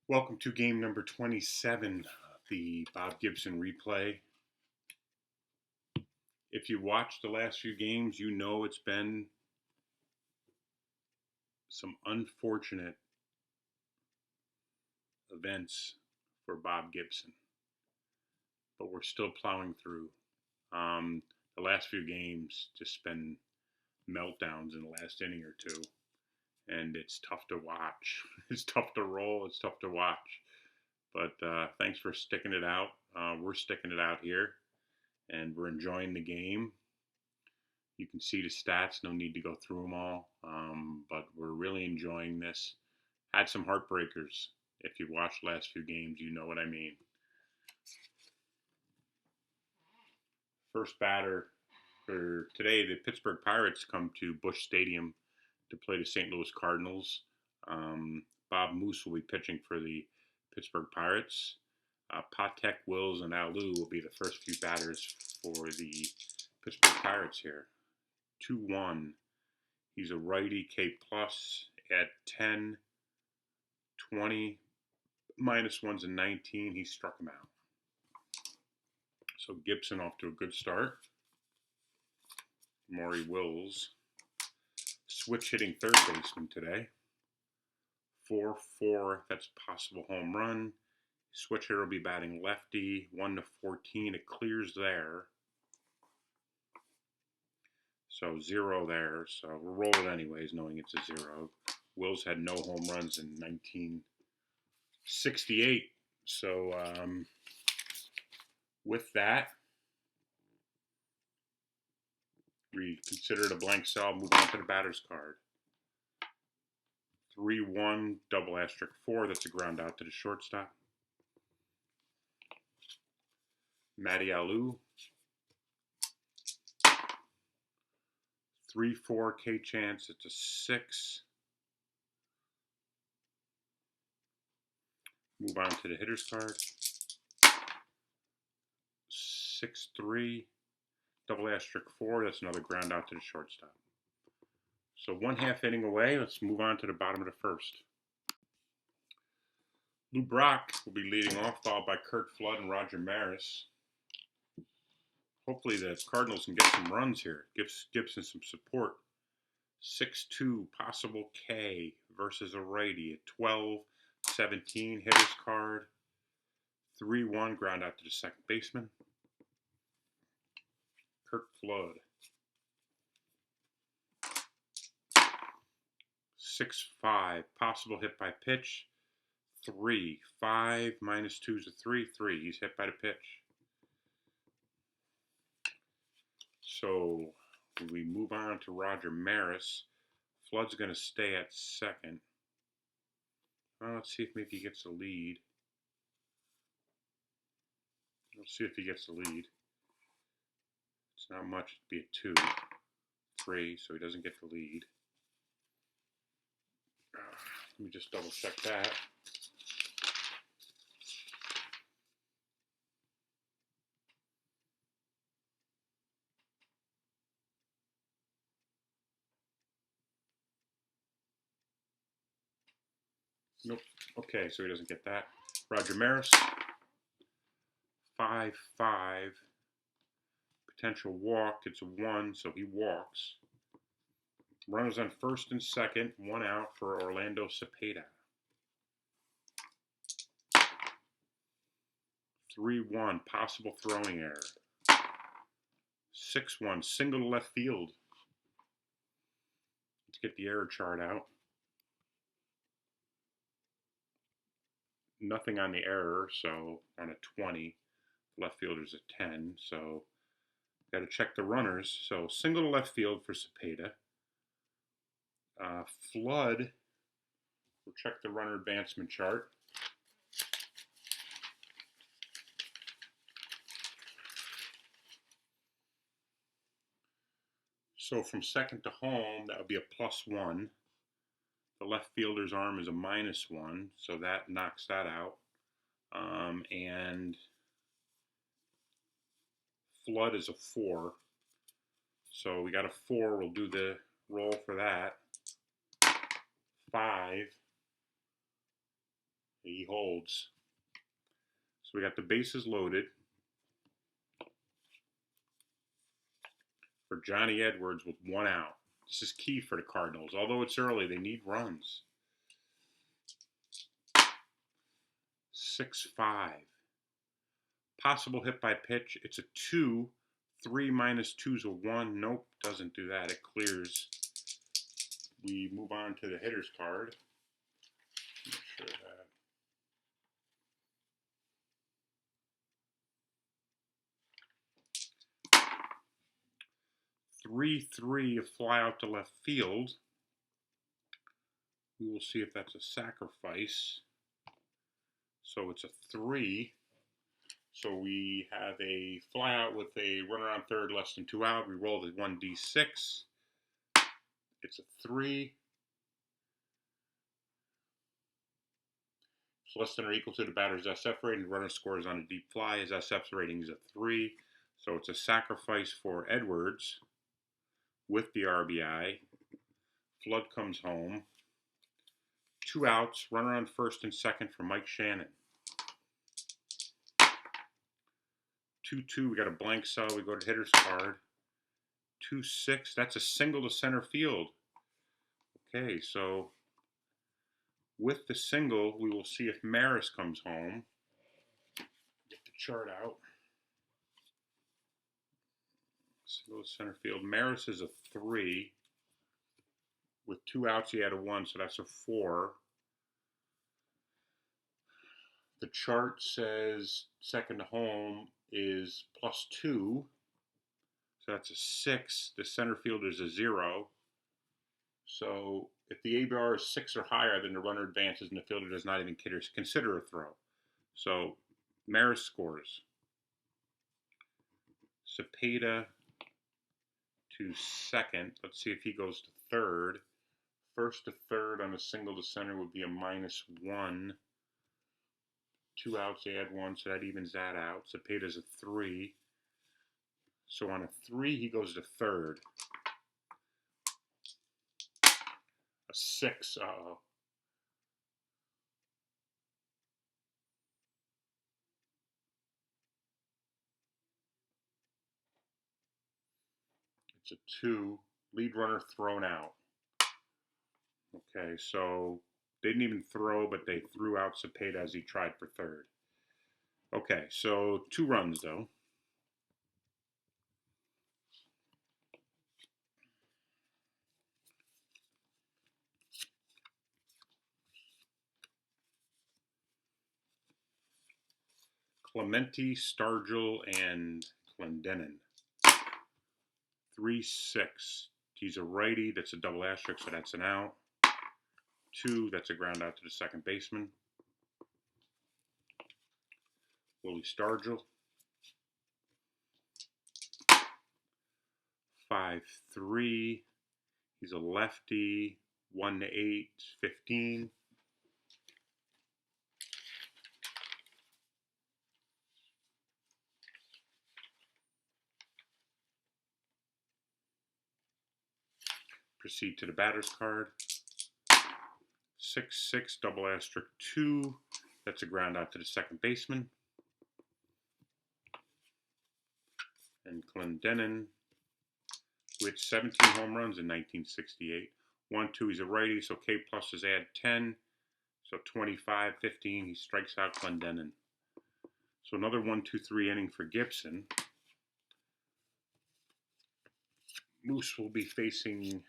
Welcome to game number 27, the Bob Gibson replay. If you watched the last few games, you know it's been some unfortunate events for Bob Gibson, but we're still plowing through. The last few games just been meltdowns in the last inning or two, and it's tough to watch. It's tough to roll. It's tough to watch. But thanks for sticking it out. We're sticking it out here, and we're enjoying the game. You can see the stats. No need to go through them all, but we're really enjoying this. Had some heartbreakers. If you've watched the last few games, you know what I mean. First batter for today, the Pittsburgh Pirates come to Busch Stadium to play the St. Louis Cardinals. Bob Moose will be pitching for the Pittsburgh Pirates. Patek, Wills, and Alou will be the first few batters for the Pittsburgh Pirates here. 2-1. He's a righty, K plus at 10, 20, -1's a 19. He struck him out. So Gibson off to a good start. Maury Wills. Switch hitting third baseman today. 4-4, that's possible home run. Switch hitter will be batting lefty, 1-14. It clears there. So 0 there. So we'll roll it anyways, knowing it's a 0. Wills had no home runs in 1968. So with that, we consider it a blank cell. Move on to the batter's card. 3-1, double asterisk 4. That's a ground out to the shortstop. Matty Alou. 3-4 K chance. It's a 6. Move on to the hitter's card. 6-3, double asterisk 4. That's another ground out to the shortstop. So 1/2 inning away. Let's move on to the bottom of the first. Lou Brock will be leading off, followed by Kurt Flood and Roger Maris. Hopefully the Cardinals can get some runs here. Gives Gibson some support. 6-2, possible K versus a righty at 12-17. Hitter's card. 3-1, ground out to the second baseman. Kurt Flood. 6-5, possible hit by pitch. 3, 5 -2's a 3, 3. He's hit by the pitch. So we move on to Roger Maris. Flood's going to stay at second. Let's see if maybe he gets the lead. Let's see if he gets the lead. It's not much. It'd be a 2, 3, so he doesn't get the lead. Let me just double check that. Nope. Okay, so he doesn't get that. Roger Maris. 5-5. Potential walk. It's a 1, so he walks. Runners on first and second. 1 out for Orlando Cepeda. 3-1. Possible throwing error. 6-1. Single to left field. Let's get the error chart out. Nothing on the error, so on a 20. Left fielder's a 10, so got to check the runners. So single to left field for Cepeda. Flood, we'll check the runner advancement chart. So from second to home, that would be a +1. The left fielder's arm is a -1, so that knocks that out. And Flood is a 4. So we got a 4. We'll do the roll for that. 5. He holds. So we got the bases loaded for Johnny Edwards with 1 out. This is key for the Cardinals. Although it's early, they need runs. 6-5. Possible hit by pitch. It's a 2. 3 minus 2 is a 1. Nope, doesn't do that. It clears. We move on to the hitter's card. Make sure that. 3-3, a fly out to left field. We will see if that's a sacrifice. So it's a 3. So we have a fly out with a runner on third, less than 2 out. We roll the 1d6. It's a 3. It's less than or equal to the batter's SF rating. The runner scores on a deep fly. His SF rating is a 3. So it's a sacrifice for Edwards with the RBI. Flood comes home. 2 outs. Runner on first and second for Mike Shannon. 2-2. We got a blank cell. We go to hitter's card. 2-6. That's a single to center field. Okay, so with the single, we will see if Maris comes home. Get the chart out. Single to center field. Maris is a 3. With 2 outs, he had a 1, so that's a 4. The chart says second to home is +2. So that's a 6. The center fielder is a 0. So if the ABR is 6 or higher, then the runner advances and the fielder does not even consider a throw. So Maris scores. Cepeda to second. Let's see if he goes to third. First to third on a single to center would be a -1. 2 outs, they had 1, so that evens that out. Cepeda's a 3. So on a 3, he goes to third. A 6, uh-oh. It's a 2. Lead runner thrown out. Okay, so they didn't even throw, but they threw out Cepeda as he tried for third. Okay, so 2 runs, though. Clemente, Stargell, and Clendenin. 3-6. He's a righty. That's a double asterisk, so that's an out. 2, that's a ground out to the second baseman. Willie Stargell. 5-3. He's a lefty. 1-8, 15. Proceed to the batter's card. 6-6, double asterisk 2. That's a ground out to the second baseman. And Clendenin, who hit 17 home runs in 1968. 1-2, he's a righty, so K plus is add 10. So 25, 15, he strikes out Clendenin. So another 1-2-3 inning for Gibson. Moose will be facing the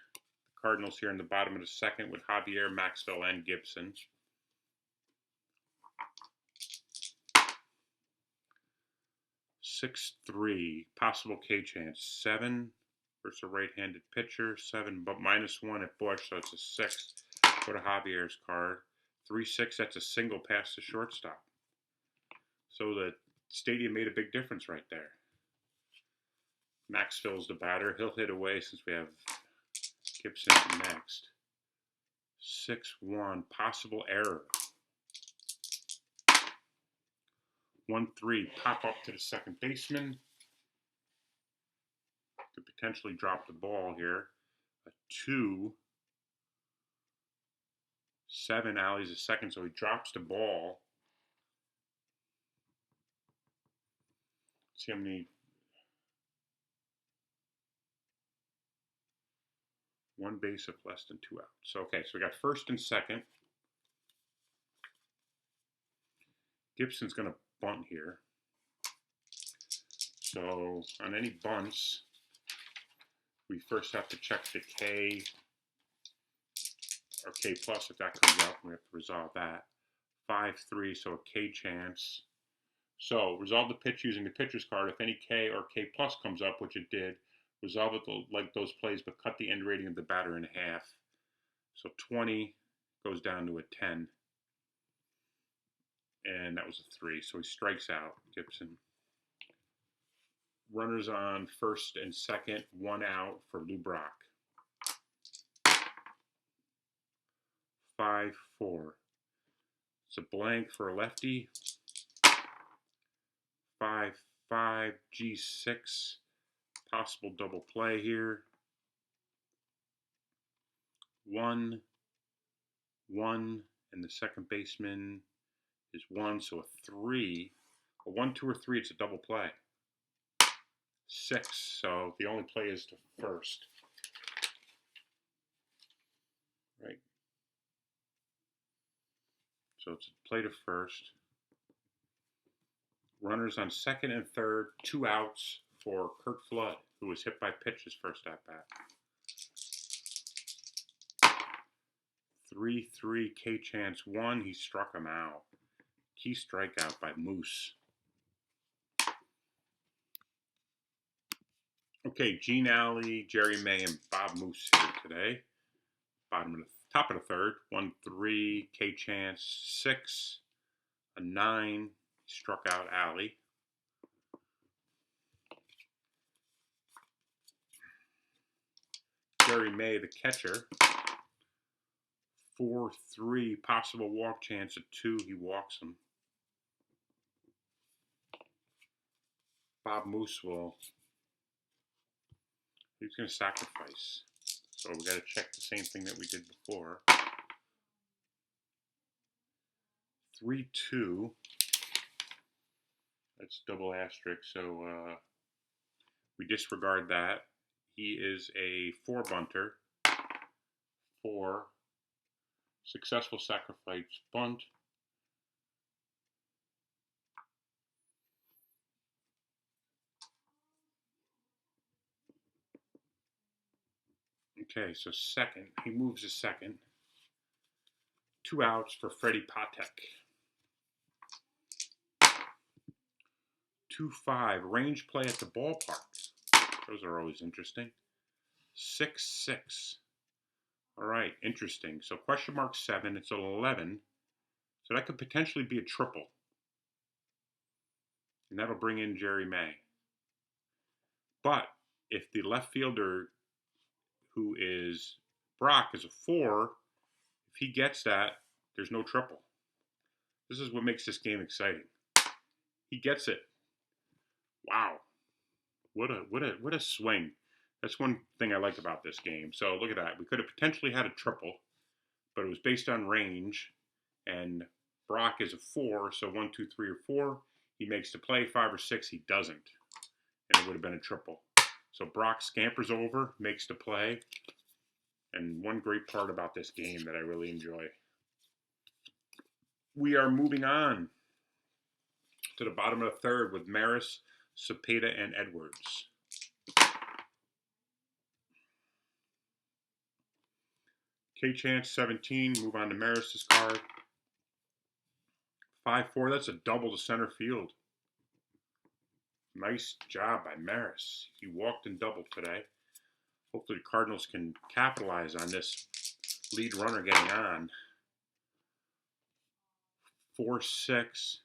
Cardinals here in the bottom of the second with Javier, Maxwell, and Gibson. 6-3, possible K chance. 7 versus a right-handed pitcher. 7, but -1 at Bush, so it's a 6. Go to Javier's card. 3-6, that's a single past the shortstop. So the stadium made a big difference right there. Maxwell's the batter. He'll hit away since we have Gibson next. 6-1, possible error. 1-3, pop up to the second baseman. Could potentially drop the ball here. A 2. 7, Alley's a second, so he drops the ball. Let's see how many. One base of less than 2 outs. So, okay, so we got first and second. Gibson's going to bunt here. So on any bunts, we first have to check the K or K plus if that comes up. We have to resolve that. 5-3, so a K chance. So resolve the pitch using the pitcher's card. If any K or K plus comes up, which it did, resolve it like those plays, but cut the end rating of the batter in half. So 20 goes down to a 10. And that was a 3. So he strikes out, Gibson. Runners on first and second, 1 out for Lou Brock. 5-4. It's a blank for a lefty. 5-5, G6. Possible double play here. 1-1, and the second baseman is 1, so a 3. A 1, 2, or 3, it's a double play. 6, so the only play is to first. Right. So it's a play to first. Runners on second and third, 2 outs for Kurt Flood, who was hit by pitch his first at bat. 3-3, K chance 1. He struck him out. Key strikeout by Moose. Okay, Gene Alley, Jerry May, and Bob Moose here today. Top of the third. 1-3, K chance 6. A 9. Struck out Alley. Jerry May, the catcher. 4-3, possible walk chance at 2. He walks him. Bob Moose he's going to sacrifice. So we got to check the same thing that we did before. 3-2. That's double asterisk, so we disregard that. He is a 4-bunter. 4. Successful sacrifice bunt. Okay, so second. He moves to second. 2 outs for Freddie Patek. 2-5, range play at the ballpark. Those are always interesting. 6-6. All right, interesting. So question mark 7, it's an 11. So that could potentially be a triple. And that'll bring in Jerry May. But if the left fielder, who is Brock, is a 4, if he gets that, there's no triple. This is what makes this game exciting. He gets it. Wow. What a swing. That's one thing I like about this game. So look at that. We could have potentially had a triple, but it was based on range. And Brock is a 4, so 1, 2, 3, or 4. He makes the play. 5 or 6, he doesn't. And it would have been a triple. So Brock scampers over, makes the play. And one great part about this game that I really enjoy. We are moving on to the bottom of the third with Maris, Cepeda, and Edwards. K chance 17, move on to Maris's card. 5-4, that's a double to center field. Nice job by Maris. He walked and doubled today. Hopefully the Cardinals can capitalize on this lead runner getting on. 4-6.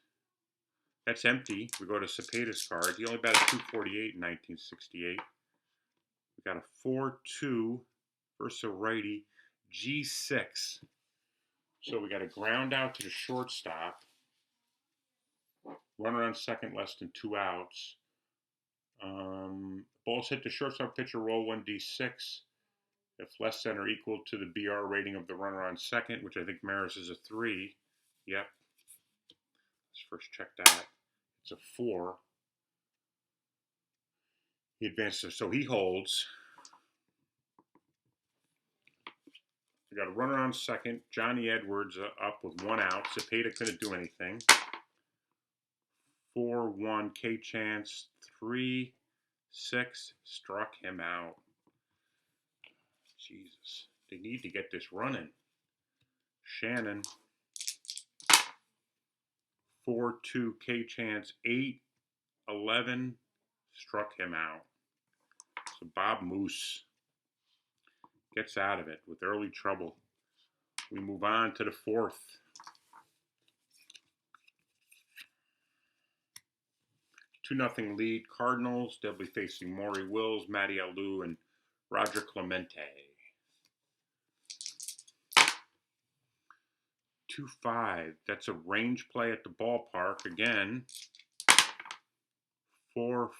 That's empty. We go to Cepeda's card. He only batted .248 in 1968. We got a 4-2 versus a righty. G6. So we got a ground out to the shortstop. Runner on second, less than 2 outs. Balls hit the shortstop pitcher, roll 1d6. if less than or equal to the BR rating of the runner on second, which I think Maris is a 3. Yep. Let's first check that. It's a 4. He advances, so he holds. We got a runner on second. Johnny Edwards up with 1 out. Cepeda couldn't do anything. 4-1 K Chance. 3-6 struck him out. Jesus, they need to get this running. Shannon. 4-2 K Chance. 8-11 struck him out. So Bob Moose gets out of it with early trouble. We move on to the 4th. 2-0 lead. Cardinals. They'll be facing Maury Wills, Matty Alou, and Roger Clemente. 2-5. That's a range play at the ballpark. Again, 4-4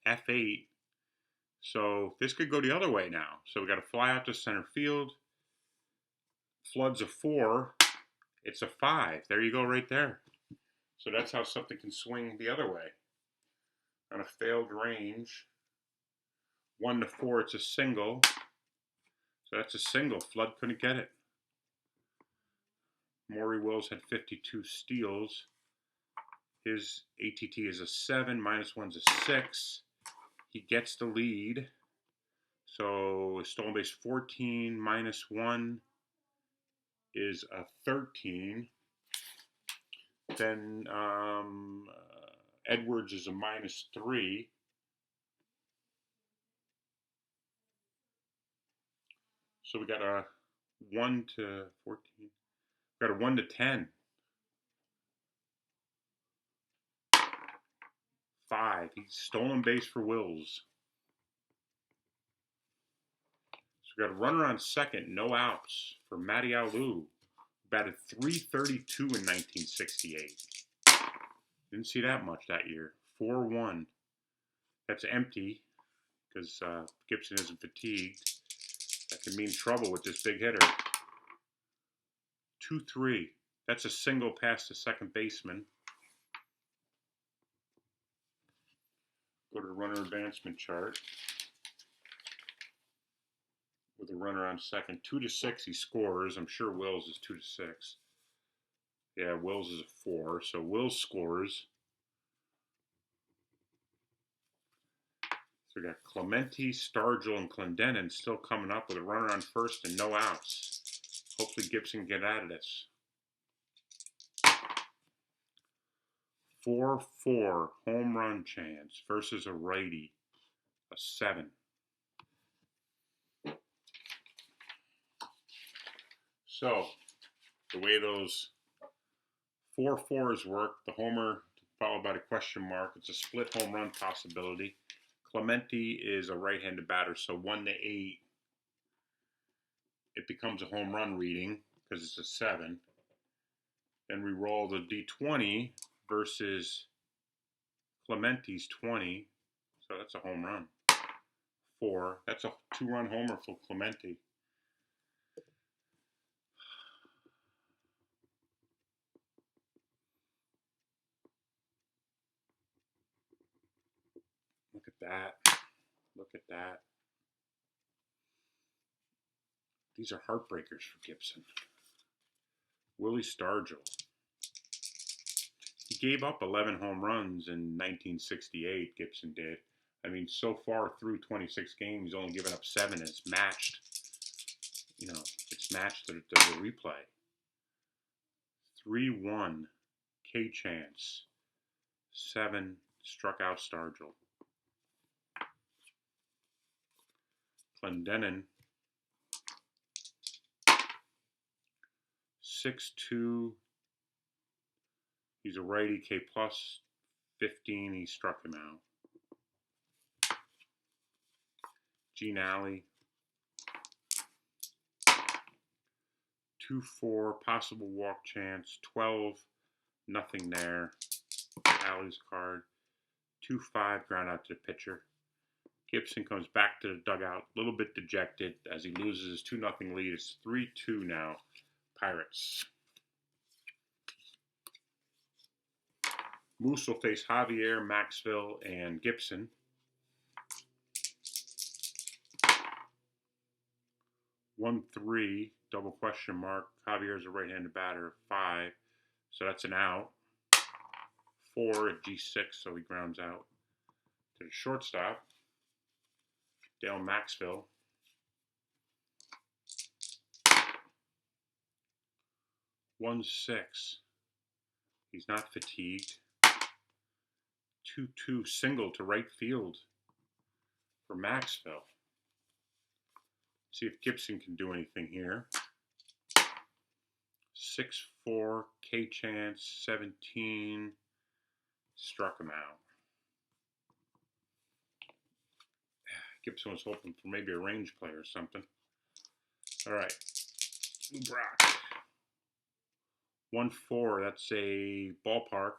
F8. So this could go the other way now. So we got to fly out to center field. Flood's a 4. It's a 5. There you go right there. So that's how something can swing the other way. On a failed range. 1-4, it's a single. So that's a single. Flood couldn't get it. Maury Wills had 52 steals. His ATT is a 7. -1's a 6. He gets the lead. So stolen base 14 -1 is a 13. Then Edwards is a -3. So we got a 1-14. We got a 1-10. 5. He's stolen base for Wills. So we got a runner on second, no outs for Matty Alou. Batted .332 in 1968. Didn't see that much that year. 4-1. That's empty because Gibson isn't fatigued. That could mean trouble with this big hitter. 2-3. That's a single past the second baseman. Go to the runner advancement chart. With a runner on second. 2-6 he scores. I'm sure Wills is 2-6. Yeah, Wills is a 4. So Wills scores. So we got Clemente, Stargell, and Clendenin still coming up with a runner on first and no outs. Hopefully Gibson get out of this. 4-4 home run chance versus a righty. A 7. So, the way those 4-4s work, the homer followed by the question mark, it's a split home run possibility. Clemente is a right-handed batter, so 1-8, it becomes a home run reading because it's a 7. Then we roll the D20 versus Clemente's 20, so that's a home run. 4. That's a 2-run homer for Clemente. Look at that. Look at that. These are heartbreakers for Gibson. Willie Stargell. He gave up 11 home runs in 1968, Gibson did. I mean, so far through 26 games, he's only given up 7. It's matched. You know, it's matched to the replay. 3-1 K Chance. 7 struck out Stargell. Clendenin. 6-2. He's a righty, K plus 15. He struck him out. Gene Alley. 2-4. Possible walk chance. 12. Nothing there. Alley's card. 2-5. Ground out to the pitcher. Gibson comes back to the dugout, a little bit dejected as he loses his 2-0 lead. It's 3-2 now, Pirates. Moose will face Javier, Maxville, and Gibson. 1-3, double question mark. Javier's a right-handed batter, 5, so that's an out. 4 at G6, so he grounds out to the shortstop, Dale Maxville. 1-6. He's not fatigued. 2-2 single to right field for Maxville. See if Gibson can do anything here. 6-4, K-Chance, 17. Struck him out. Gibson was hoping for maybe a range play or something. All right. Brock. 1-4, that's a ballpark.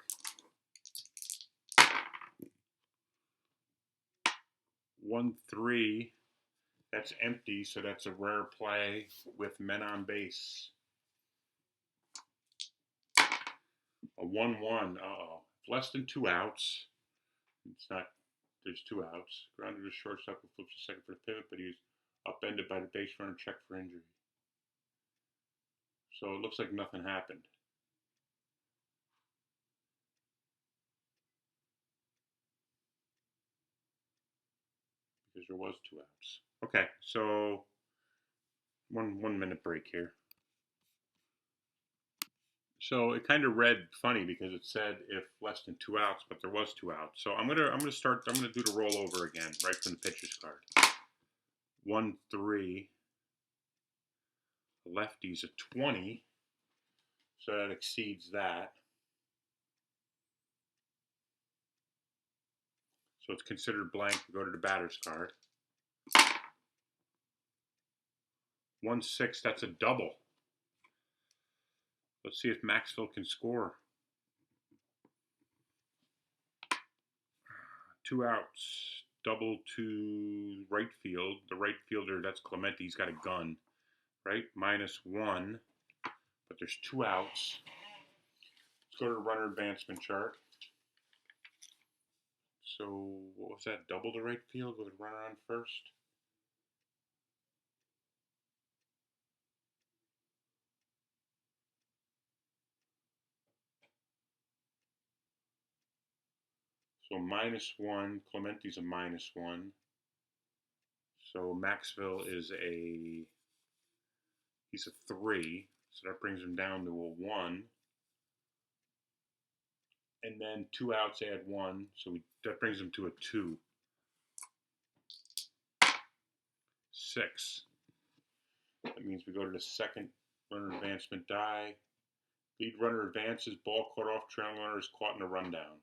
1-3, that's empty, so that's a rare play with men on base. A 1-1, less than 2 outs. It's not, there's 2 outs. Grounded to shortstop and flips to second for the pivot, but he was upended by the base runner, checked for injury. So it looks like nothing happened. Because there was 2 outs. Okay, so one minute break here. So it kind of read funny because it said if less than 2 outs, but there was 2 outs. So I'm gonna do the rollover again, right from the pitcher's card. 1-3. The lefty's a 20, so that exceeds that. So it's considered blank. We go to the batter's card. 1-6, that's a double. Let's see if Maxville can score. 2 outs. Double to right field. The right fielder, that's Clemente. He's got a gun, right? -1. But there's 2 outs. Let's go to the runner advancement chart. So what was that? Double to right field with a runner on first? So -1, Clemente's a -1. So Maxville is he's a 3. So that brings him down to a 1. And then 2 outs, add 1. So that brings him to a 2. 6. That means we go to the second runner advancement die. Lead runner advances, ball caught off, trailing runner is caught in a rundown.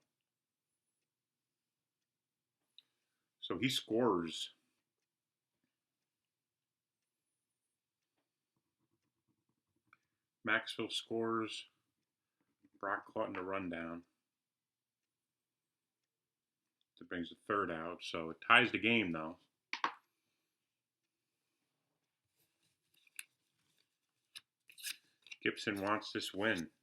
So he scores. Maxville scores. Brock caught in a rundown. That brings the 3rd out. So it ties the game, though. Gibson wants this win.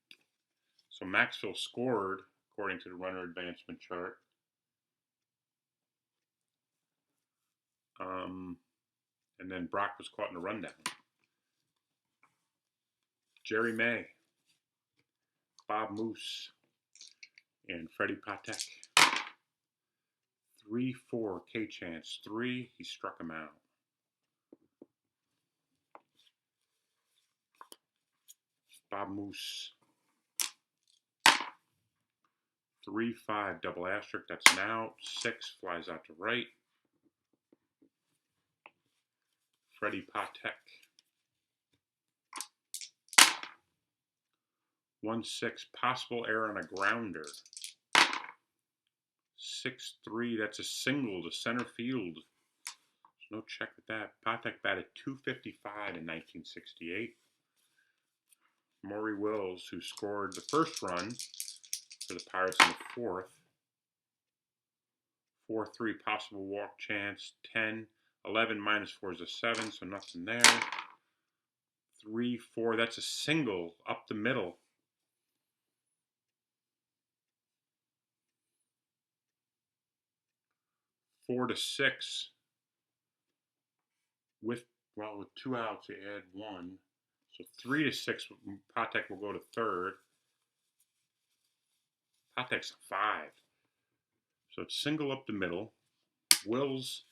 So Maxville scored, according to the runner advancement chart. And then Brock was caught in a rundown. Jerry May, Bob Moose, and Freddie Patek. 3-4, K-Chance. 3, he struck him out. Bob Moose. 3-5, double asterisk, that's an out. 6, flies out to right. Freddie Patek. 1-6, possible error on a grounder. 6-3, that's a single to center field. There's no check with that. Patek batted .255 in 1968. Maury Wills, who scored the first run for the Pirates in the 4th. 4-3 possible walk chance. 10. 11 minus 4 is a 7, so nothing there. 3-4. That's a single up the middle. 4-6. With 2 outs, you add 1. So 3-6. Patek will go to third. Patek's a 5. So it's single up the middle. Wills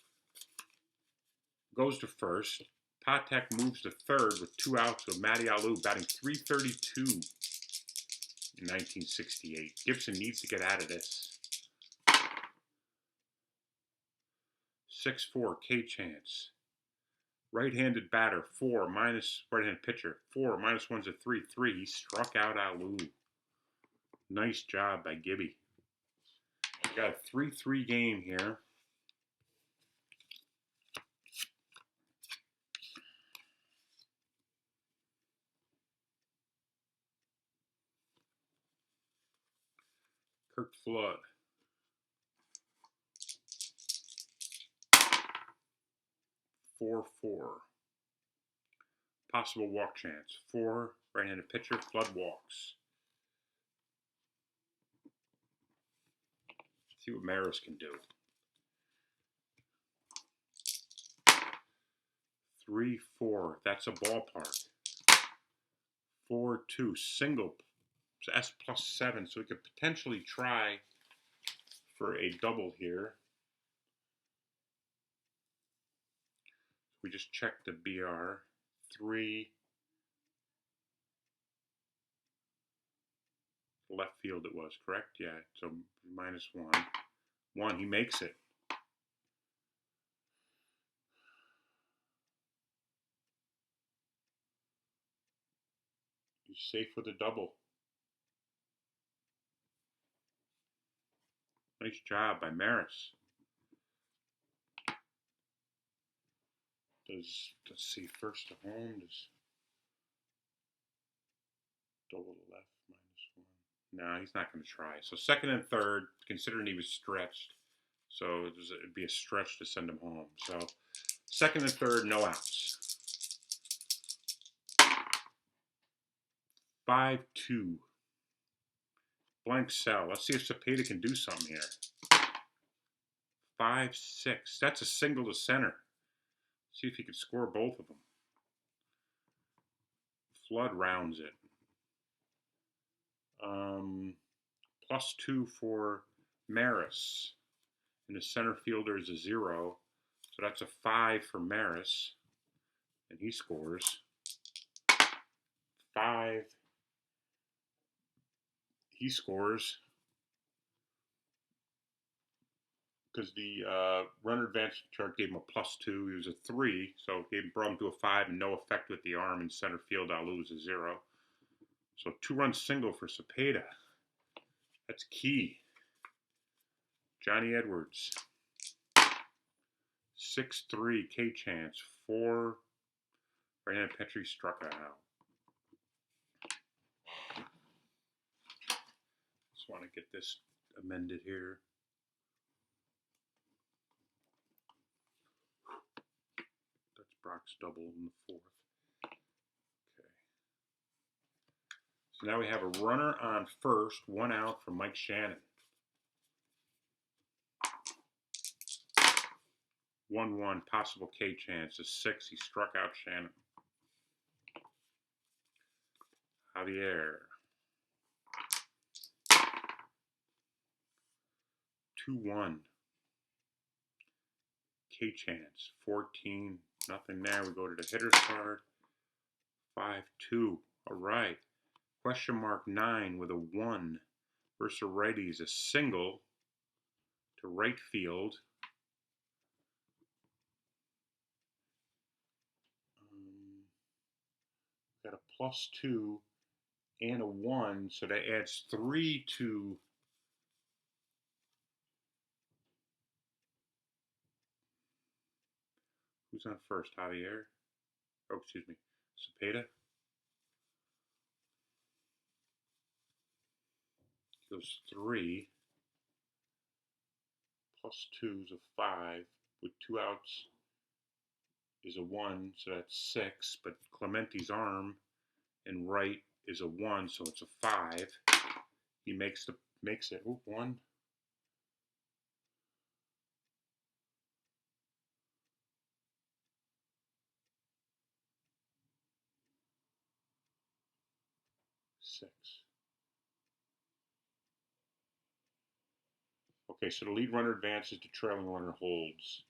goes to first. Patek moves to third with 2 outs with Matty Alou batting .332 in 1968. Gibson needs to get out of this. 6-4 K chance. Right-handed batter, 4 minus right-handed pitcher, 4 minus 1's a 3-3. He struck out Alou. Nice job by Gibby. We got a 3-3 game here. Kirk Flood. 4-4. Possible walk chance. 4 right-handed pitcher. Flood walks. Let's see what Maris can do. 3-4. That's a ballpark. 4-2. Single. S plus 7. So we could potentially try for a double here. We just checked the BR. 3. Left field it was, correct? Yeah, so minus 1. 1, he makes it. He's safe with a double. Nice job by Maris. Let's see, first to home, does double the left, -1. No, he's not going to try. So second and third, considering he was stretched. So it'd be a stretch to send him home. So second and third, no outs. 5-2. Blank cell. Let's see if Cepeda can do something here. 5-6. That's a single to center. See if he could score both of them. Flood rounds it. +2 for Maris. And the center fielder is a 0. So that's a 5 for Maris. And he scores. 5. He scores. Because the runner advantage chart gave him a +2. He was a 3, so it brought him to a 5 and no effect with the arm in center field. Alou is a 0. So 2-run single for Cepeda. That's key. Johnny Edwards. 6-3 K chance. 4 right-handed Petrie struck out. Just want to get this amended here. Brock's double in the 4th. Okay. So now we have a runner on first, 1 out for Mike Shannon. 1-1 possible K chance. A 6. He struck out Shannon. Javier. 2-1. K chance. 14. Nothing there. We go to the hitter's card. 5-2. All right. Question mark 9 with a 1 versus a righty is a single to right field. Got a +2 and a 1, so that adds 3 to who's on first? Javier? Oh, excuse me. Cepeda. Goes 3 plus 2 is a 5. With 2 outs is a 1, so that's 6. But Clementi's arm and right is a 1, so it's a 5. He makes it. Oop, 1. 6. Okay, so the lead runner advances, the trailing runner holds,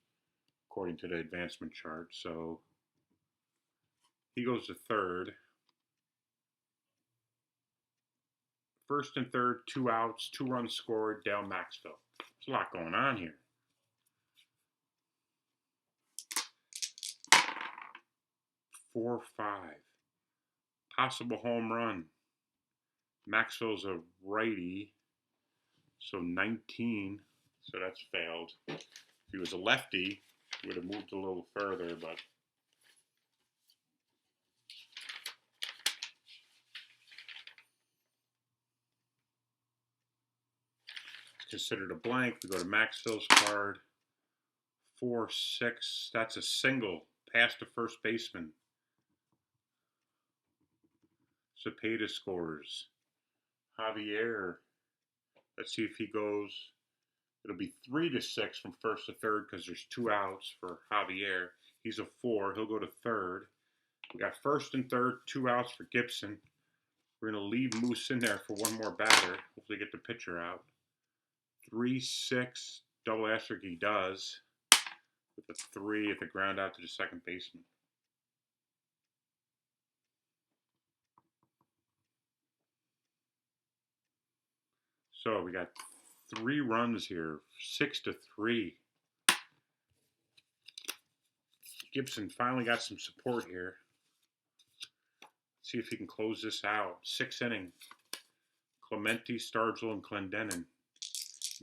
according to the advancement chart. So he goes to third. First and third, 2 outs, 2 runs scored, Dale Maxfield. There's a lot going on here. 4-5. Possible home run. Maxfield's a righty, so 19. So that's failed. If he was a lefty, he would have moved a little further, but it's considered a blank. We go to Maxfield's card. 4-6. That's a single past the first baseman. Cepeda scores. Javier. Let's see if he goes. It'll be 3-6 from first to third because there's 2 outs for Javier. He's a 4. He'll go to third. We got first and third, 2 outs for Gibson. We're going to leave Moose in there for one more batter. Hopefully get the pitcher out. 3-6. Double asterisk he does. With a 3 at the ground out to the second baseman. So we got 3 runs here, 6-3. Gibson finally got some support here. Let's see if he can close this out. 6th inning. Clementi, Stargell, and Clendenin.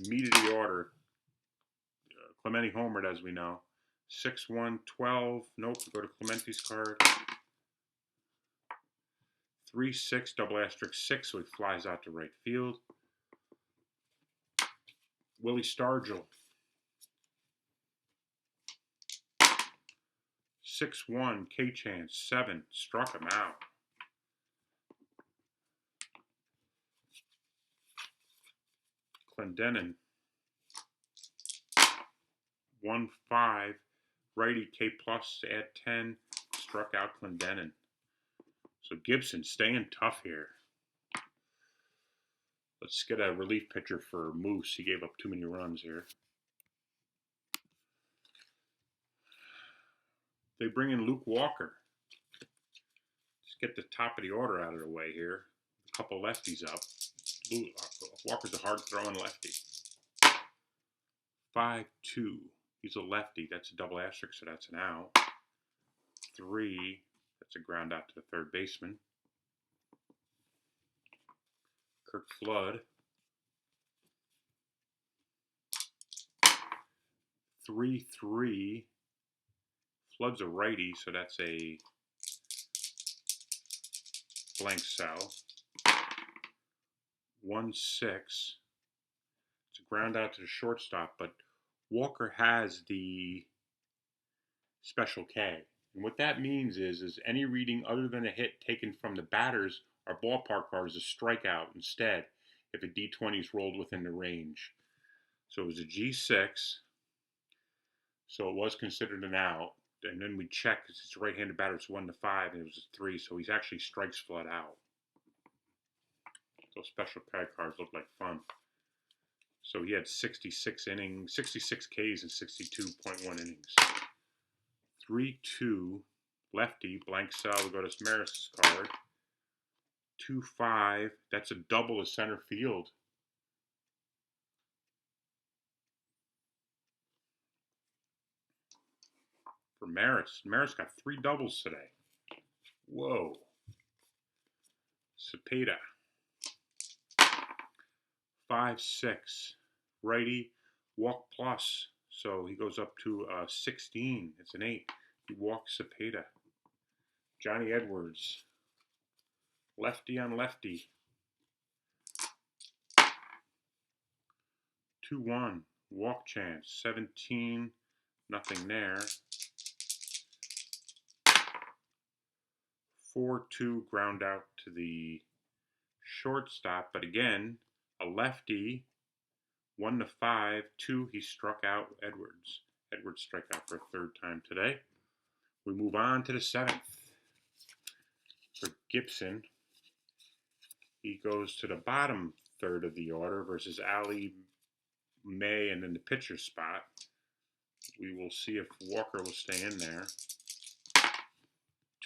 Meat of the order. Clementi homered, as we know. 6-1, 12. Nope, we go to Clementi's card. 3-6, double asterisk 6, so he flies out to right field. Willie Stargell. 6-1, K-Chance, 7, struck him out. Clendenin. 1-5, righty K plus to add 10, struck out Clendenin. So Gibson staying tough here. Let's get a relief pitcher for Moose. He gave up too many runs here. They bring in Luke Walker. Let's get the top of the order out of the way here. A couple lefties up. Walker's a hard-throwing lefty. 5-2. He's a lefty. That's a double asterisk, so that's an out. 3. That's a ground out to the third baseman. Kirk Flood. 3-3. Flood's a righty, so that's a blank cell. 1-6. It's a ground out to the shortstop, but Walker has the special K. And what that means is any reading other than a hit taken from the batters or ballpark card is a strikeout instead if a D20 is rolled within the range. So it was a G6, so it was considered an out. And then we checked because it's a right-handed batter, it's 1-5, and it was a 3, so he's actually strikes Flood out. Those special pad cards look like fun. So he had 66 innings, 66 Ks in 62.1 innings. 3-2, lefty, blank cell. We go to Maris's card. 2-5, that's a double to center field. For Maris. Maris got 3 doubles today. Whoa. Cepeda. 5-6. Righty, walk plus. So he goes up to 16. It's an 8. He walks Cepeda. Johnny Edwards. Lefty on lefty. 2-1. Walk chance, 17. Nothing there. 4-2 ground out to the shortstop, but again, a lefty. 1-5, 2. He struck out Edwards. Edwards struck out for a third time today. We move on to the 7th. For Gibson, he goes to the bottom third of the order versus Ali, May, and in the pitcher spot. We will see if Walker will stay in there.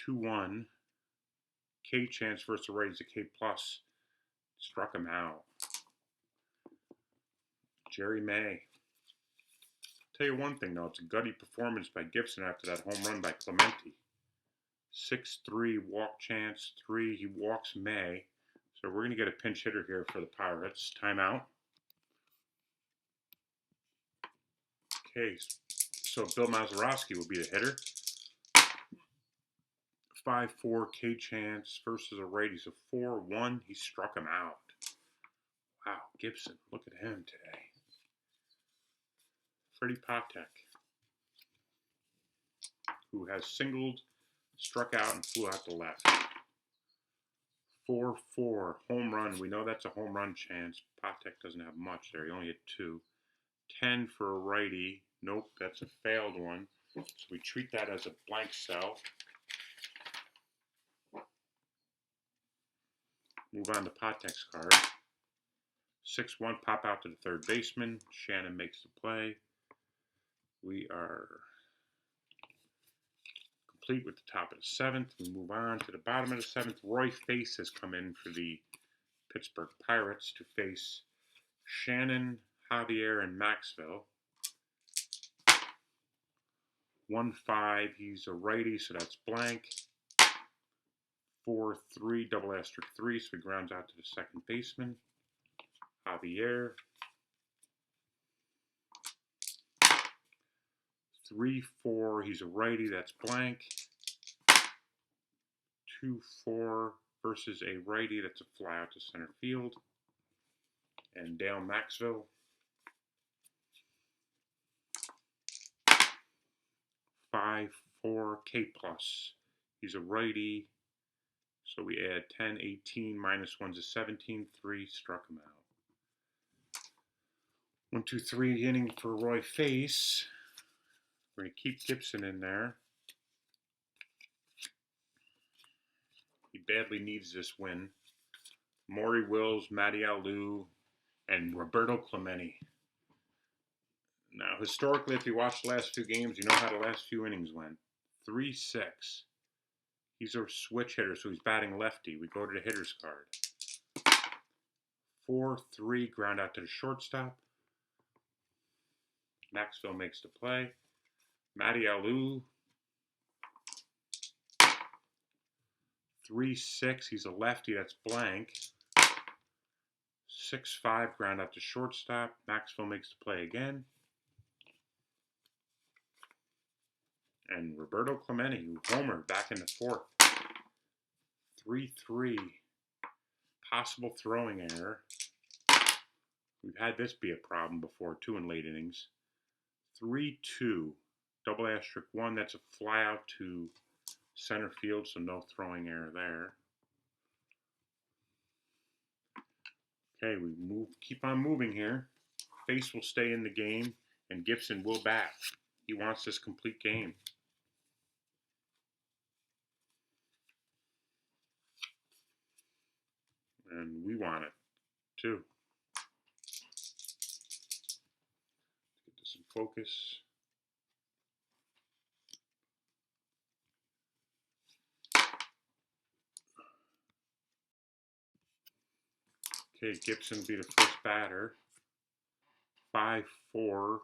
2-1. K chance versus the Rays, a K plus. Struck him out. Jerry May. Tell you one thing though, it's a gutty performance by Gibson after that home run by Clemente. 6-3 walk chance, 3. He walks May. So we're going to get a pinch hitter here for the Pirates. Timeout. Okay, so Bill Mazeroski will be the hitter. 5-4 K chance versus a righty. So 4-1. He struck him out. Wow, Gibson. Look at him today. Freddie Patek, who has singled, struck out, and flew out to left. 4-4 home run. We know that's a home run chance. Patek doesn't have much there. He only hit 2. 10 for a righty. Nope, that's a failed one. So we treat that as a blank cell. Move on to Patek's card. 6-1, pop out to the third baseman. Shannon makes the play. We are complete with the top of the 7th. We move on to the bottom of the 7th. Roy Face has come in for the Pittsburgh Pirates to face Shannon, Javier, and Maxwell. 1-5, he's a righty, so that's blank. 4-3, double asterisk 3, so he grounds out to the second baseman. Javier. 3-4, he's a righty, that's blank. 2-4 versus a righty, that's a fly out to center field. And Dale Maxwell. 5-4 K plus. He's a righty, so we add 10, 18, minus 1's a 17, 3, struck him out. 1, 2, 3 inning for Roy Face. We're going to keep Gibson in there. He badly needs this win. Maury Wills, Matty Alou, and Roberto Clemente. Now, historically, if you watch the last 2 games, you know how the last few innings went. 3-6. He's a switch hitter, so he's batting lefty. We go to the hitter's card. 4-3, ground out to the shortstop. Maxwell makes the play. Matty Alou. 3-6, he's a lefty, that's blank. 6-5, ground out to shortstop. Maxwell makes the play again. And Roberto Clemente, who homered back in the 4th. 3-3, possible throwing error. We've had this be a problem before, too, in late innings. 3-2, double asterisk 1, that's a fly out to center field, so no throwing error there. Okay, we keep on moving here. Face will stay in the game, and Gibson will bat. He wants this complete game. And we want it, too. Let's get this in focus. Okay, Gibson will be the first batter. 5-4.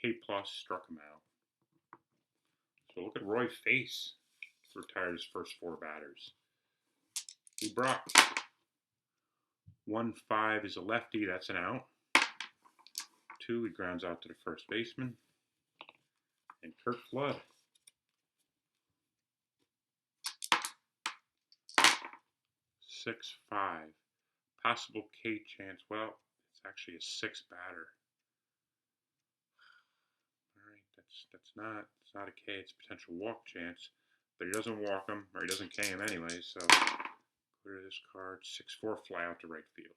K plus struck him out. So look at Roy Face. Retired his first 4 batters. Brock. 1-5 is a lefty, that's an out. 2, he grounds out to the first baseman. And Kurt Flood. 6-5. Possible K chance. Well, it's actually a 6 batter. It's not a K. It's a potential walk chance. But he doesn't walk him, or he doesn't K him anyway. So clear this card. 6-4 fly out to right field.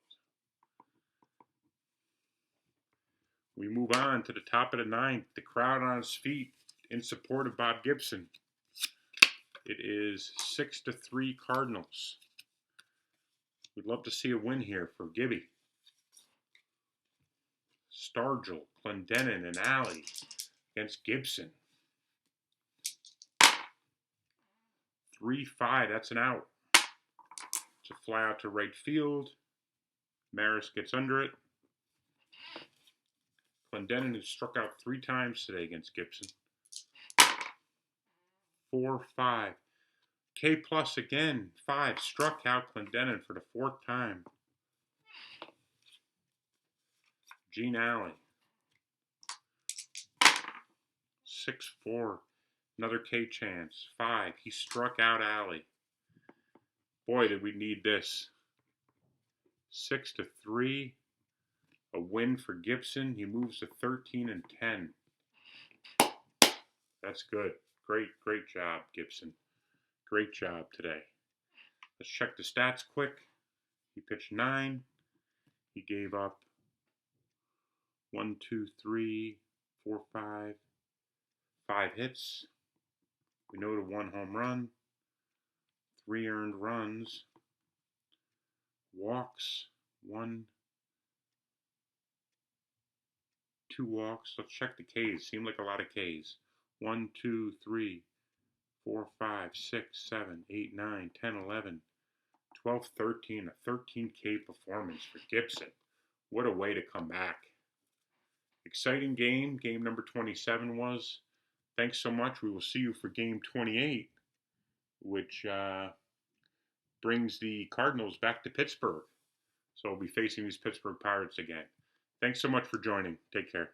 We move on to the top of the ninth. The crowd on its feet in support of Bob Gibson. It is 6-3 Cardinals. We'd love to see a win here for Gibby. Stargell, Clendenin, and Alley against Gibson. 3-5, that's an out. It's a fly out to right field. Maris gets under it. Clendenin has struck out 3 times today against Gibson. 4-5. K plus again. 5. Struck out Clendenin for the 4th time. Gene Alley. 6-4. Another K chance. 5. He struck out Alley. Boy, did we need this. 6-3. A win for Gibson. He moves to 13-10. That's good. Great job, Gibson. Great job today. Let's check the stats quick. He pitched 9. He gave up 1, 2, 3, 4, 5 hits. We noted 1 home run, 3 earned runs, walks, 1, 2 walks. Let's check the Ks. Seemed like a lot of Ks. 1, 2, 3, 4, 5, 6, 7, 8, 9, 10, 11, 12, 13. A 13K performance for Gibson. What a way to come back. Exciting game. Game number 27 was. Thanks so much. We will see you for game 28, which brings the Cardinals back to Pittsburgh. So we'll be facing these Pittsburgh Pirates again. Thanks so much for joining. Take care.